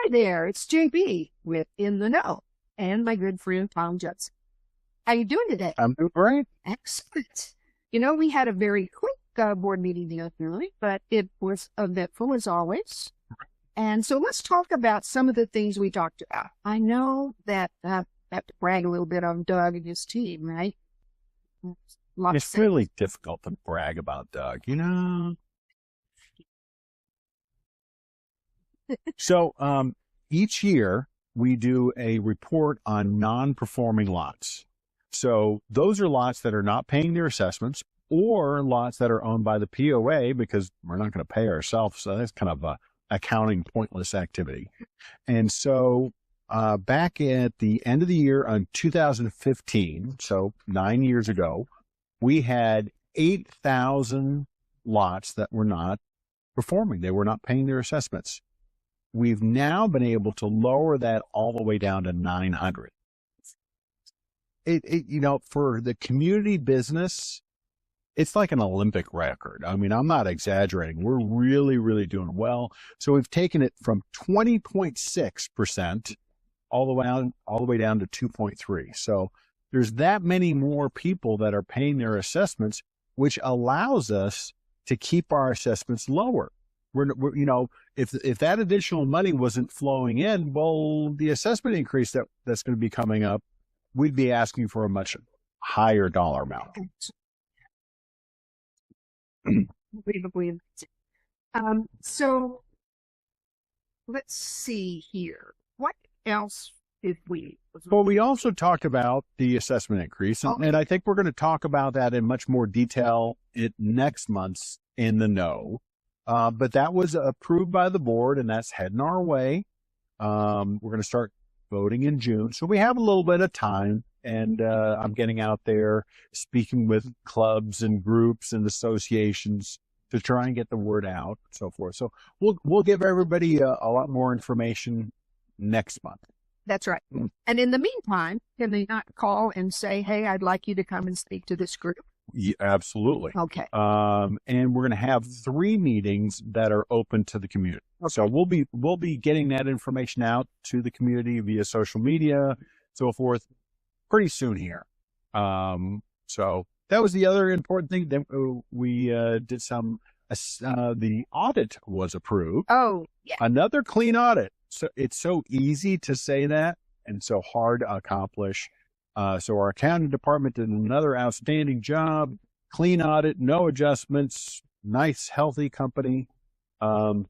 Hi there, it's JB with In the Know and my good friend Tom Judson. How you doing today? I'm doing great. Excellent. You know, we had a very quick board meeting the other night, but it was eventful as always. And so let's talk about some of the things we talked about. I know that I have to brag a little bit on Doug and his team, right? It's really difficult to brag about Doug, you know? So each year we do a report on non-performing lots. So those are lots that are not paying their assessments or lots that are owned by the POA because we're not going to pay ourselves. So that's kind of a accounting pointless activity. And so back at the end of the year on 2015, so 9 years ago, we had 8,000 lots that were not performing. They were not paying their assessments. We've now been able to lower that all the way down to 900. You know, for the community business, it's like an Olympic record. I mean, I'm not exaggerating. We're really, really doing well. So we've taken it from 20.6% all the way down to 2.3. So there's that many more people that are paying their assessments, which allows us to keep our assessments lower. We're you know, if that additional money wasn't flowing in, well, the assessment increase that's going to be coming up, we'd be asking for a much higher dollar amount. So let's see here. What else did we? Well, we also talked about the assessment increase, and I think we're going to talk about that in much more detail in next month's In the Know. But that was approved by the board, and that's heading our way. We're going to start voting in June. So we have a little bit of time, and I'm getting out there speaking with clubs and groups and associations to try and get the word out and so forth. So we'll give everybody a lot more information next month. That's right. And in the meantime, can they not call and say, hey, I'd like you to come and speak to this group? Yeah, absolutely. Okay. And we're going to have 3 meetings that are open to the community. Okay. So we'll be getting that information out to the community via social media, so forth, pretty soon here. So that was the other important thing. Then we did the audit was approved. Oh, yeah. Another clean audit. So it's so easy to say that and so hard to accomplish. So our accounting department did another outstanding job, clean audit, no adjustments, nice, healthy company. Can't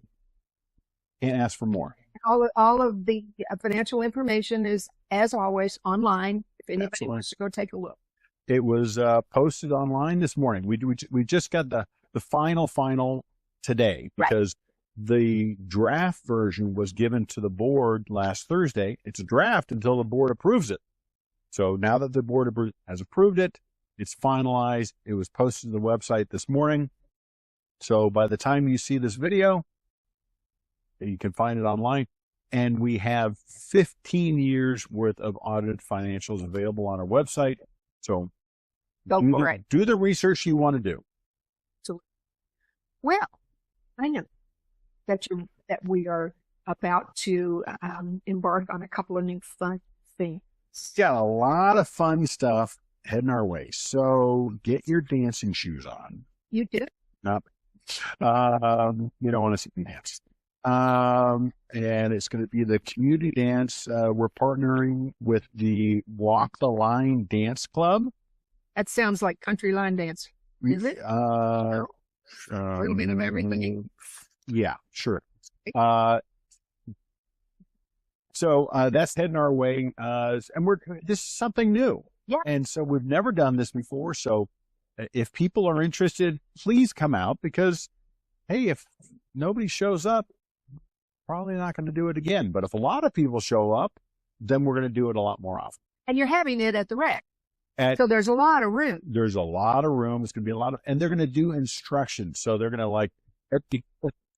ask for more. All of the financial information is, as always, online. If anybody wants to go take a look. It was posted online this morning. We just got the final today because the draft version was given to the board last Thursday. It's a draft until the board approves it. So now that the board has approved it, it's finalized. It was posted to the website this morning. So by the time you see this video, you can find it online. And we have 15 years worth of audited financials available on our website. So do the research you want to do. So, well, I know that we are about to embark on a couple of new fun things. It's got a lot of fun stuff heading our way. So get your dancing shoes on. You do? No. You don't want to see me dance. And it's going to be the community dance. We're partnering with the Walk the Line Dance Club. That sounds like country line dance. Is it? A little bit of everything. Yeah, sure. So that's heading our way, and this is something new. Yeah. And so we've never done this before. So if people are interested, please come out because, hey, if nobody shows up, probably not going to do it again. But if a lot of people show up, then we're going to do it a lot more often. And you're having it at the rec. So there's a lot of room. There's a lot of room. It's going to be a lot of, and they're going to do instructions. So they're going to like every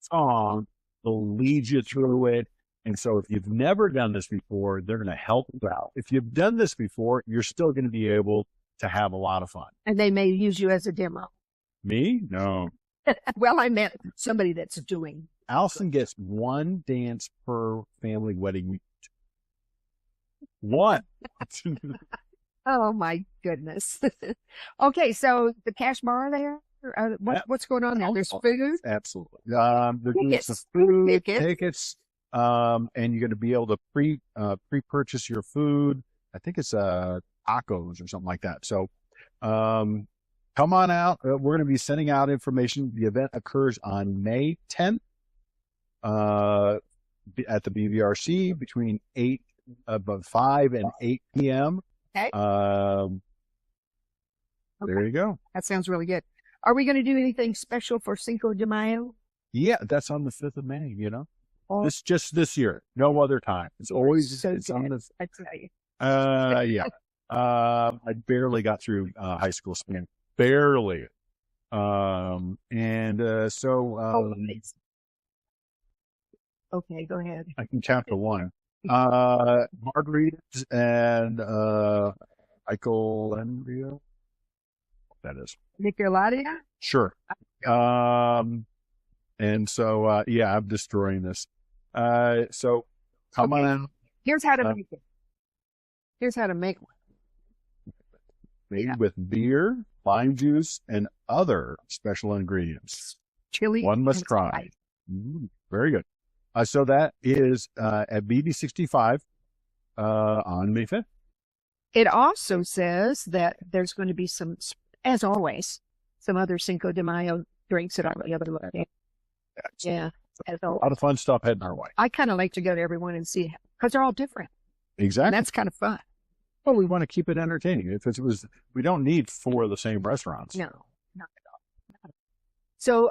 song, they'll lead you through it. And so if you've never done this before, they're going to help you out. If you've done this before, you're still going to be able to have a lot of fun. And they may use you as a demo. Me? No. Well, I meant somebody that's doing Allison gets one dance per family wedding week. One. Oh my goodness. Okay, so the cash bar there. What's going on there? There's food. Absolutely. There's Tickets. some food, Tickets. tickets, and you're going to be able to pre-purchase your food. I think it's tacos or something like that. So, come on out. We're going to be sending out information. The event occurs on May 10th, at the BVRC between 5 and 8 p.m. Okay. There you go. That sounds really good. Are we going to do anything special for Cinco de Mayo? Yeah, that's on the 5th of May, you know. Oh, This year, no other time. It's always so it's on good, this. I tell you. Yeah. I barely got through high school Spanish. Barely. So It's- okay, go ahead. I can count to one. Margaritas and Icolandria. That is. Nicoladia? Sure. And so yeah, I'm destroying this. So come on out. Here's how to make it. Here's how to make one. Made with beer, lime juice, and other special ingredients. Chili. One must and try. spice. Very good. So that is at BB65 on May 5th. It also says that there's going to be some, as always, some other Cinco de Mayo drinks at all the other locations. Yeah, as A always. lot of fun stuff heading our way. I kind of like to go to everyone and see, because they're all different. And Exactly. that's kind of fun. Well, we want to keep it entertaining. If it was, we don't need 4 of the same restaurants. No, not at all. So,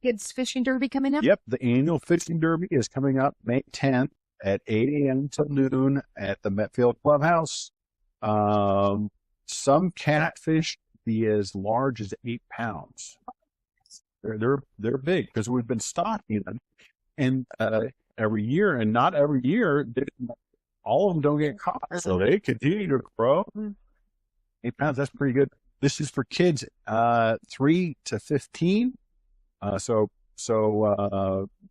kids fishing derby coming up? Yep. The annual fishing derby is coming up May 10th at 8 a.m. till noon at the Metfield Clubhouse. Some catfish be as large as 8 pounds. They're big because we've been stocking them, and every year, and not every year, all of them don't get caught, so they continue to grow. 8 pounds, that's pretty good. This is for kids 3 to 15. So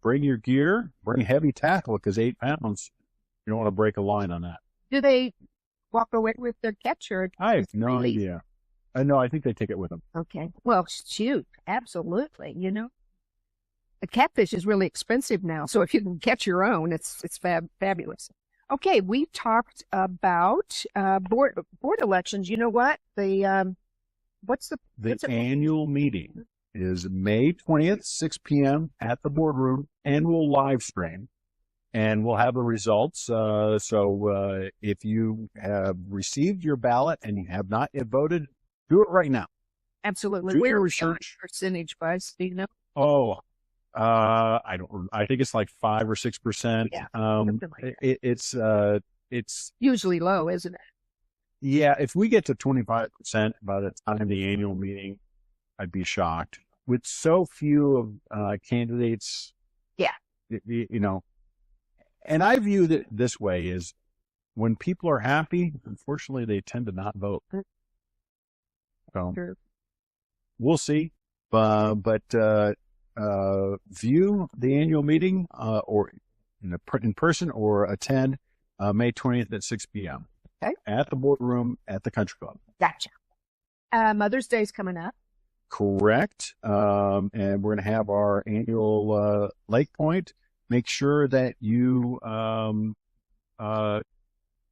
bring your gear, bring heavy tackle because 8 pounds, you don't want to break a line on that. Do they walk away with their catch or? I have no Really? idea. No, I think they take it with them. Okay. Well, shoot, absolutely. You know, a catfish is really expensive now, so if you can catch your own, it's fabulous. Okay, we talked about board elections. You know what? The what's The it- annual meeting is May 20th, 6 p.m. at the boardroom, and we'll live stream. And we'll have the results. So if you have received your ballot and you have not yet voted, do it right now. absolutely Do where your are we research. going percentage wise? Do you know? Oh, I don't. I think it's like 5 or 6%. Yeah, something like that. It's Usually low, isn't it? yeah. If we get to 25% by the time of the annual meeting, I'd be shocked. With so few of candidates, Yeah. you know. And I view it this way: is when people are happy, unfortunately, they tend to not vote. So True. we'll see. But view the annual meeting or in person or attend May 20th at 6 p.m. Okay. At the boardroom at the Country Club. Gotcha. Mother's Day's coming up. Correct. And we're going to have our annual Lake Point. Make sure that you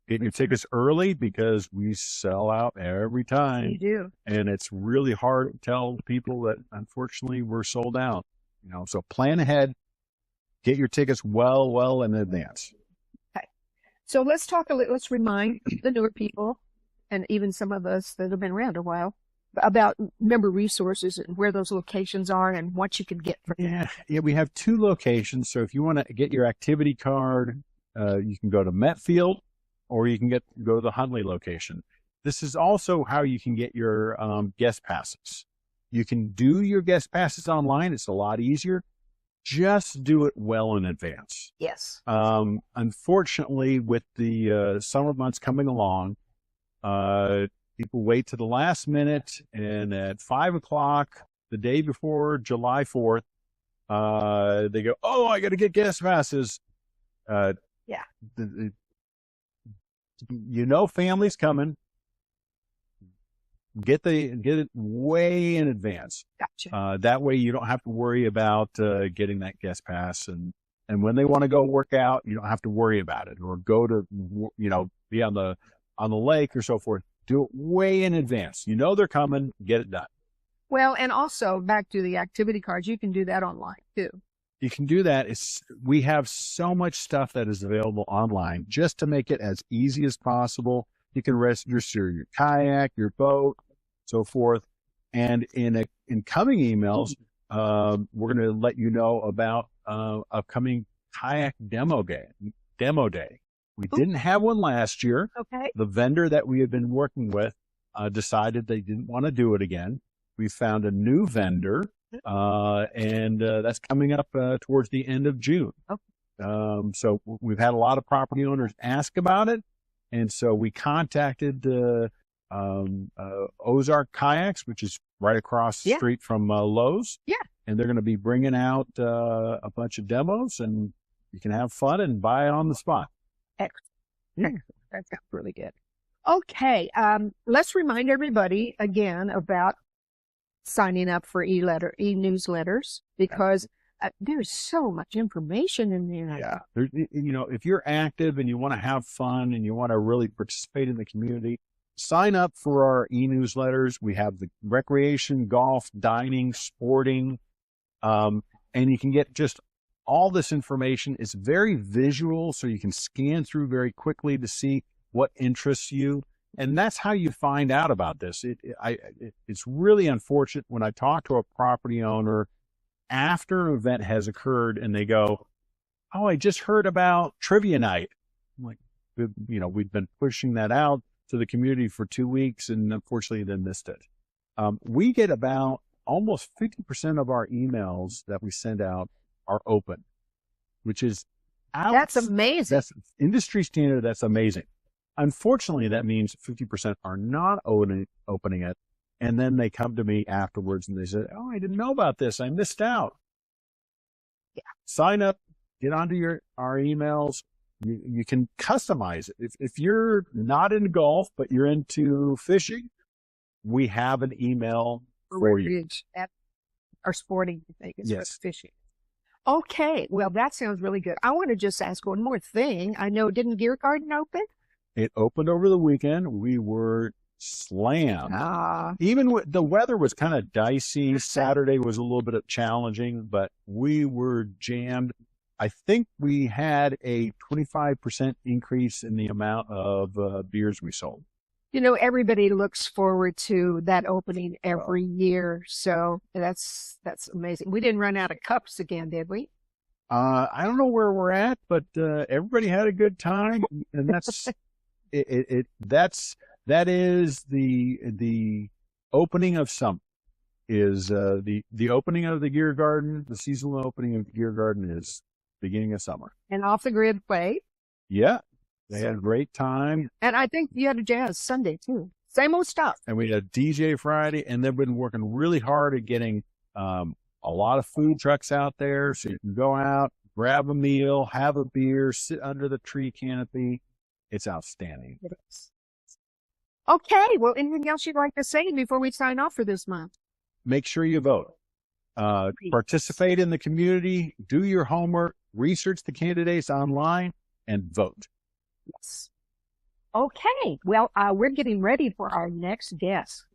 get your tickets early because we sell out every You time. do. And it's really hard to tell people that unfortunately we're sold out. You know, so plan ahead, get your tickets well in advance. So let's let's remind the newer people and even some of us that have been around a while about member resources and where those locations are and what you can get from them. Yeah, we have 2 locations. So if you want to get your activity card, you can go to Metfield or you can go to the Hundley location. This is also how you can get your guest passes. You can do your guest passes online. It's a lot easier. Just do it well in advance. Yes. Unfortunately, with the summer months coming along, people wait to the last minute, and at 5 o'clock the day before July 4th, They go, oh, I got to get guest passes. Yeah. Family's coming. Get it way in advance. Gotcha. That way you don't have to worry about getting that guest pass, and when they want to go work out, you don't have to worry about it, or go to be on the lake or so forth. Do it way in advance. They're coming. Get it done. Well, and also back to the activity cards, you can do that online too. You can do that. We have so much stuff that is available online just to make it as easy as possible. You can register your kayak, your boat, so forth. And in coming emails, we're going to let you know about upcoming kayak demo day. We didn't have one last year. Okay. The vendor that we had been working with decided they didn't want to do it again. We found a new vendor, and that's coming up towards the end of June. Okay. So we've had a lot of property owners ask about it. And so we contacted Ozark Kayaks, which is right across the street from Lowe's. Yeah. And they're going to be bringing out a bunch of demos, and you can have fun and buy it on the spot. Excellent. That sounds really good. Okay. Let's remind everybody again about signing up for e-newsletters, because there's so much information in there. Yeah. If you're active and you want to have fun and you want to really participate in the community, sign up for our e-newsletters. We have the recreation, golf, dining, sporting, and you can get just all this information. It's very visual, so you can scan through very quickly to see what interests you. And that's how you find out about this. It's really unfortunate when I talk to a property owner after an event has occurred and they go, oh, I just heard about trivia night. I'm like, we've been pushing that out to the community for 2 weeks, and unfortunately they missed it. We get about almost 50% of our emails that we send out are open, which is that's amazing. That's industry standard. That's amazing. Unfortunately, that means 50% are not opening it. And then they come to me afterwards and they say, oh, I didn't know about this. I missed out. Yeah. Sign up, get onto our emails. You can customize it. If you're not into golf, but you're into fishing, we have an email for you. Or sporting, I think, is yes. Fishing. Okay. Well, that sounds really good. I want to just ask one more thing. I know, didn't Gear Garden open? It opened over the weekend. We were slammed. Even the weather was kind of dicey. Saturday was a little bit challenging, but we were jammed. I think we had a 25% increase in the amount of beers we sold. Everybody looks forward to that opening every year. So that's amazing. We didn't run out of cups again, did we? I don't know where we're at, but everybody had a good time, and that's that is the opening of summer. Is the opening of the Gear Garden, the seasonal opening of the Gear Garden is beginning of summer. And Off the Grid played. Yeah. They had a great time. And I think you had a jazz Sunday too. Same old stuff. And we had a DJ Friday, and they've been working really hard at getting a lot of food trucks out there, so you can go out, grab a meal, have a beer, sit under the tree canopy. It's outstanding. It is. Okay. Well, anything else you'd like to say before we sign off for this month? Make sure you vote. Participate in the community, do your homework, research the candidates online, and vote. Yes. Okay. Well, we're getting ready for our next guest.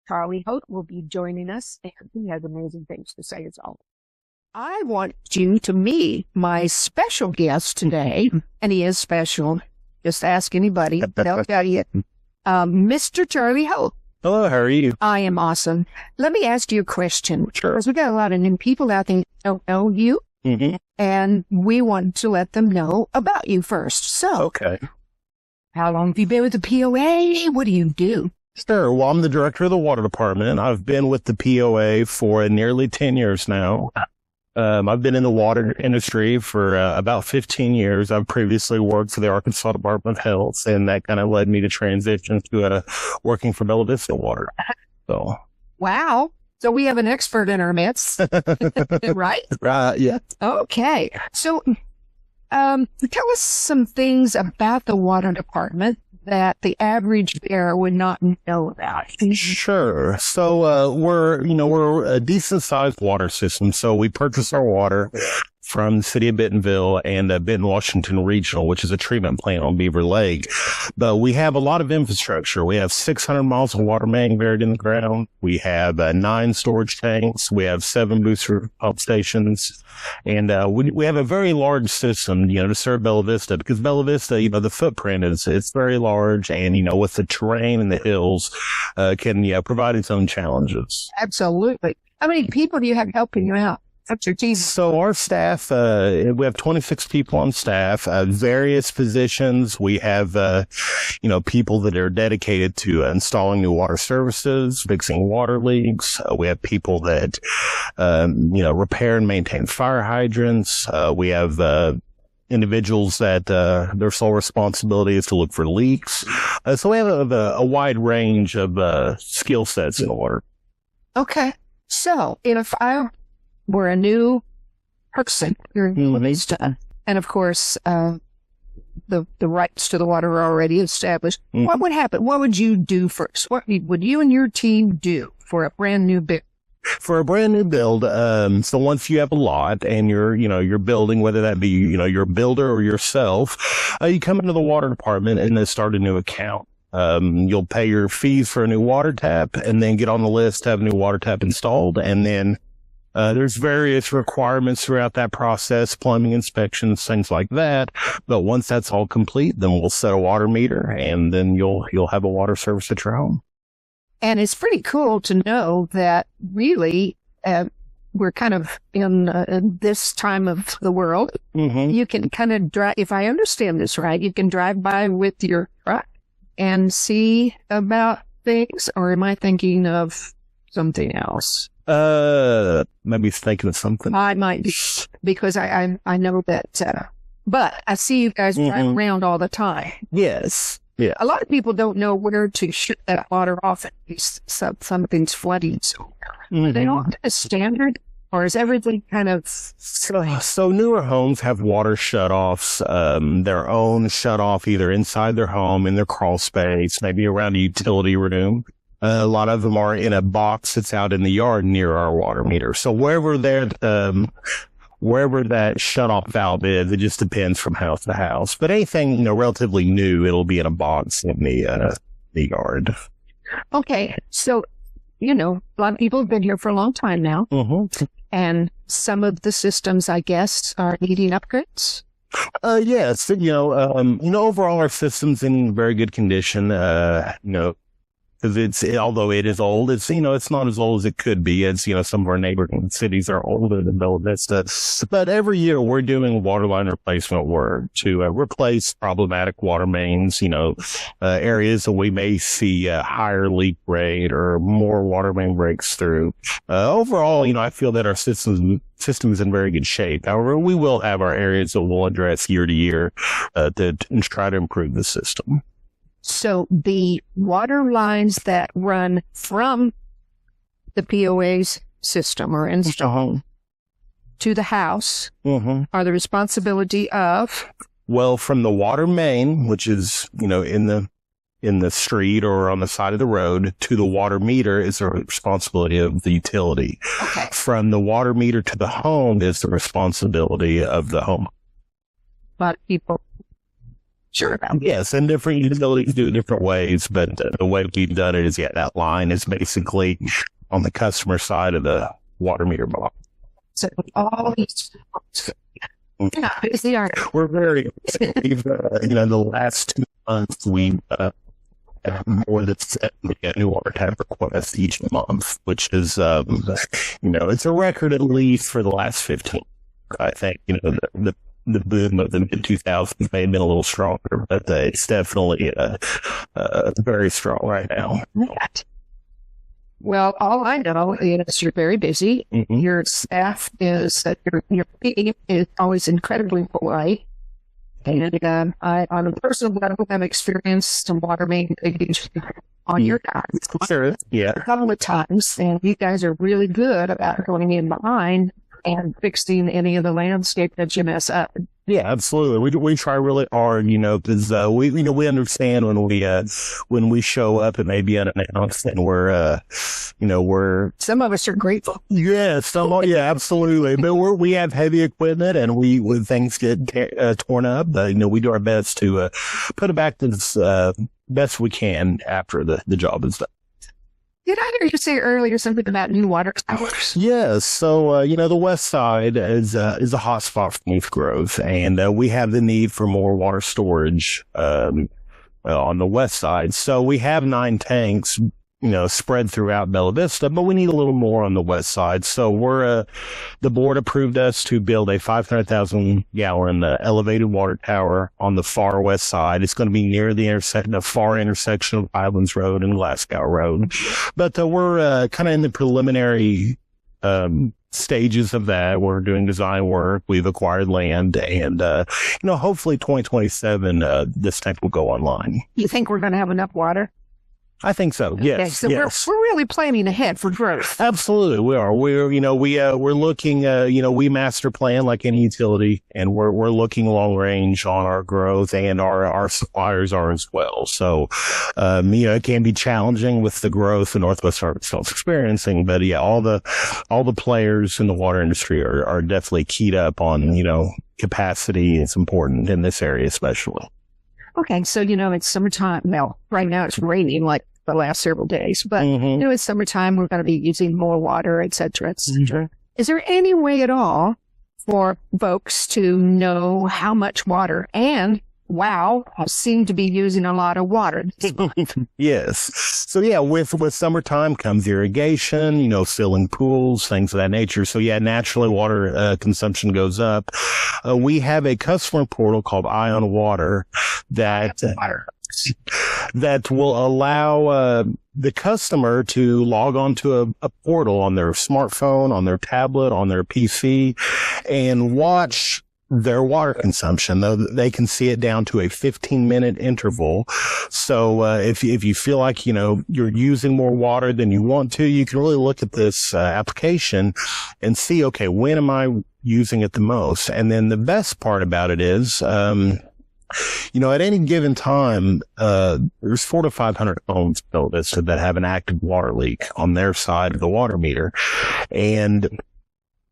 Charlie Holt will be joining us, and he has amazing things to say as always. I want you to meet my special guest today, and he is special. Just ask anybody. They'll tell you. Mr. Charlie Holt. Hello, how are you? I am awesome. Let me ask you a question. Sure. Because we got a lot of new people out there who don't know you. Mm-hmm. And we want to let them know about you first. So, okay. How long have you been with the POA? What do you do? Sure. Well, I'm the director of the water department. I've been with the POA for nearly 10 years now. I've been in the water industry for about 15 years. I've previously worked for the Arkansas Department of Health, and that kind of led me to transition to working for Bella Vista Water. So. Wow. So we have an expert in our midst, right? Yeah. Okay. So tell us some things about the water department that the average bear would not know about. Sure. So we're a decent sized water system. So we purchase our water from the city of Bentonville and Benton, Washington Regional, which is a treatment plant on Beaver Lake. But we have a lot of infrastructure. We have 600 miles of water main buried in the ground. We have 9 storage tanks. We have 7 booster pump stations. And we have a very large system, to serve Bella Vista, because Bella Vista, the footprint it's very large, and, with the terrain and the hills, can provide its own challenges. Absolutely. How many people do you have helping you out? What's your team? So our staff, we have 26 people on staff, various positions. We have, people that are dedicated to installing new water services, fixing water leaks. We have people that, repair and maintain fire hydrants. We have, individuals that their sole responsibility is to look for leaks. So we have a wide range of skill sets in water. Okay. So if I were a new person here in Bella Vista, and of course the rights to the water are already established, what would happen? What would you do first? What would you and your team do for a brand new build? For a brand new build, so once you have a lot and you're building, whether that be, your builder or yourself, you come into the water department and then start a new account. You'll pay your fees for a new water tap and then get on the list to have a new water tap installed. And then, there's various requirements throughout that process, plumbing inspections, things like that. But once that's all complete, then we'll set a water meter and then you'll have a water service at your home. And it's pretty cool to know that really we're kind of in this time of the world. Mm-hmm. You can kind of drive, if I understand this right, you can drive by with your truck and see about things, or am I thinking of something else? Maybe thinking of something. I might be, because I know that, but I see you guys drive around all the time. Yes. Yeah. A lot of people don't know where to shut that water off in case something's flooding. So they don't have a standard, or is everything kind of... So newer homes have water shutoffs, their own shutoff either inside their home, in their crawl space, maybe around a utility room. A lot of them are in a box that's out in the yard near our water meter. So wherever that shutoff valve is, it just depends from house to house. But anything, relatively new, it'll be in a box in the yard. Okay. So, a lot of people have been here for a long time now. Mm-hmm. And some of the systems, I guess, are needing upgrades. Yes. Overall our system's in very good condition. Because although it is old, it's not as old as it could be. As, some of our neighboring cities are older than Bella Vista. But every year we're doing water line replacement work to replace problematic water mains, areas that we may see a higher leak rate or more water main breaks through. Overall, I feel that our system is in very good shape. However, we will have our areas that we'll address year to year, to try to improve the system. So the water lines that run from the POA's system or installed to the house are the responsibility of? Well, from the water main, which is, in the street or on the side of the road, to the water meter is the responsibility of the utility. Okay. From the water meter to the home is the responsibility of the home. A lot of people. Sure. Yes, and different utilities do it different ways, but the way we've done it is, that line is basically on the customer side of the water meter box. So all these, busy aren't. We're very, we've, the last 2 months, we've had more than 70 new water tap requests each month, which is, it's a record at least for the last 15. I think, the boom of the mid-2000s may have been a little stronger, but it's definitely very strong right now. Well, all I know is you're very busy. Mm-hmm. Your staff is, your team is always incredibly polite. And I, on a personal level, have experienced some water main on your time. Sure. Yeah. A couple of times, and you guys are really good about going in behind and fixing any of the landscape that you mess up. Yeah, absolutely. We try really hard, because we understand when we show up, it may be unannounced, and we're Some of us are grateful. yeah, absolutely. But we have heavy equipment, and when things get torn up, we do our best to put it back as best we can after the job is done. Did I hear you say earlier something about new water towers? Yes. So, the west side is a hot spot for leaf growth, and we have the need for more water storage on the west side. So we have 9 tanks, spread throughout Bella Vista, but we need a little more on the west side. So the board approved us to build a 500,000 gallon elevated water tower on the far west side. It's going to be near the far intersection of Highlands Road and Glasgow Road. But we're kind of in the preliminary stages of that. We're doing design work. We've acquired land, and hopefully 2027 this tank will go online. You think we're going to have enough water? I think so. Yes. Okay, so yes. we're really planning ahead for growth. Absolutely, we are. We're looking. We master plan like any utility, and we're looking long range on our growth, and our suppliers are as well. So, it can be challenging with the growth that Northwest Arkansas is experiencing, but yeah, all the players in the water industry are definitely keyed up on capacity. It's important in this area, especially. Okay, so it's summertime. Well, right now it's raining like the last several days, but it's summertime. We're going to be using more water, et cetera, et cetera. Mm-hmm. Is there any way at all for folks to know how much water? And wow, I seem to be using a lot of water. Yes. So yeah, with summertime comes irrigation, filling pools, things of that nature. So yeah, naturally water consumption goes up. We have a customer portal called Ion Water that will allow the customer to log on to a portal on their smartphone, on their tablet, on their PC, and watch their water consumption, though they can see it down to a 15-minute interval. So if you feel like you're using more water than you want to, you can really look at this application and see, okay, when am I using it the most? And then the best part about it is at any given time, there's 400 to 500 homes built that have an active water leak on their side of the water meter. And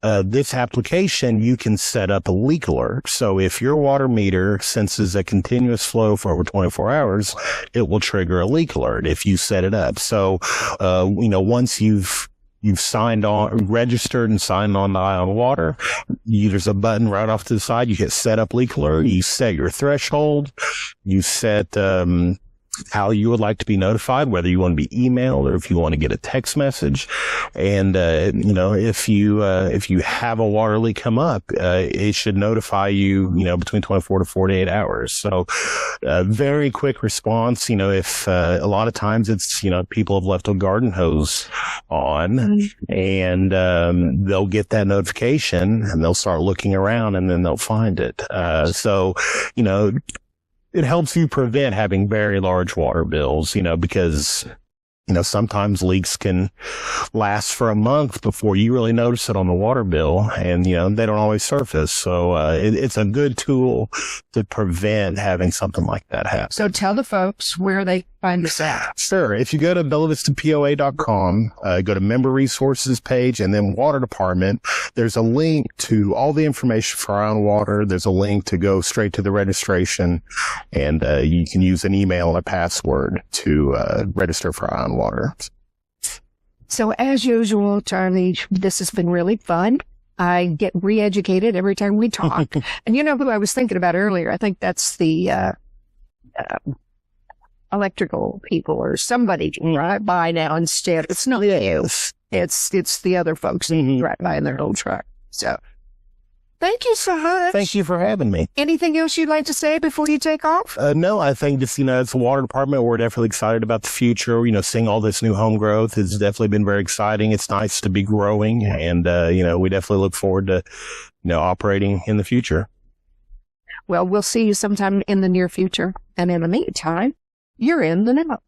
this application, you can set up a leak alert. So if your water meter senses a continuous flow for over 24 hours, it will trigger a leak alert if you set it up. So, once you've signed on, registered and signed on to Ion Water, there's a button right off to the side. You hit set up leak alert. You set your threshold. You set, how you would like to be notified, whether you want to be emailed or if you want to get a text message. And, if you have a water leak come up, it should notify you, between 24 to 48 hours. So, very quick response. If, a lot of times it's, people have left a garden hose on and, they'll get that notification and they'll start looking around and then they'll find it. It helps you prevent having very large water bills, because, sometimes leaks can last for a month before you really notice it on the water bill, and, they don't always surface. So it's a good tool to prevent having something like that happen. So tell the folks where they find this at. Sure. If you go to bellavistapoa.com, go to member resources page and then water department, there's a link to all the information for Ion Water. There's a link to go straight to the registration, and you can use an email and a password to register for Ion Water. So as usual, Charlie, this has been really fun. I get re-educated every time we talk. And who I was thinking about earlier? I think that's the electrical people or somebody right by now instead. It's not you. It's the other folks right by in their old truck. So thank you so much. Thank you for having me. Anything else you'd like to say before you take off? No, I think just, it's the water department. We're definitely excited about the future. Seeing all this new home growth has definitely been very exciting. It's nice to be growing, and, we definitely look forward to, operating in the future. Well, we'll see you sometime in the near future. And in the meantime, you're in the know.